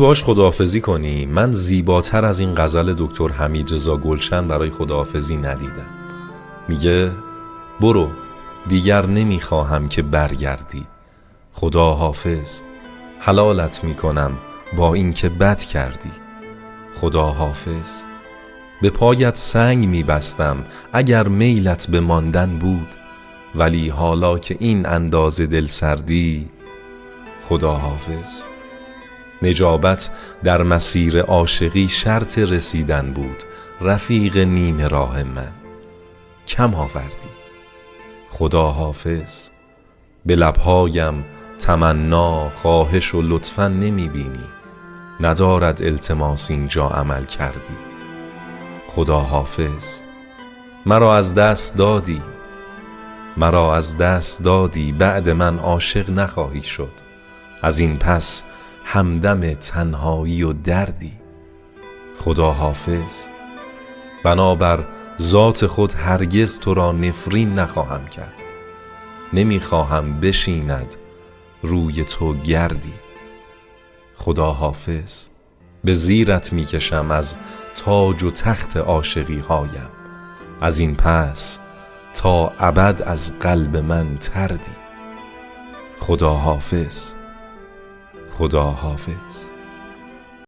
باش خداحافظی کنی. من زیباتر از این غزل دکتر حمیدرضا گلشن برای خداحافظی ندیدم. میگه برو دیگر نمیخواهم که برگردی، خدا حافظ حلالت میکنم با این که بد کردی، خدا حافظ به پایت سنگ میبستم اگر میلت به ماندن بود، ولی حالا که این اندازه دل سردی، خدا حافظ. نجابت در مسیر عاشقی شرط رسیدن بود، رفیق نیم راه من کم آوردی، خدا حافظ. به لبهایم تمنا خواهش و لطفاً نمی بینی، ندارد التماس اینجا عمل کردی، خدا حافظ. مرا از دست دادی، مرا از دست دادی، بعد من عاشق نخواهی شد، از این پس همدم تنهایی و دردی، خدا حافظ. بنابر ذات خود هرگز تو را نفرین نخواهم کرد، نمیخواهم بشیند روی تو گردی، خدا حافظ. به زیرت میکشم از تاج و تخت عاشقی هایم، از این پس تا ابد از قلب من تردی، خدا حافظ، خدا حافظ.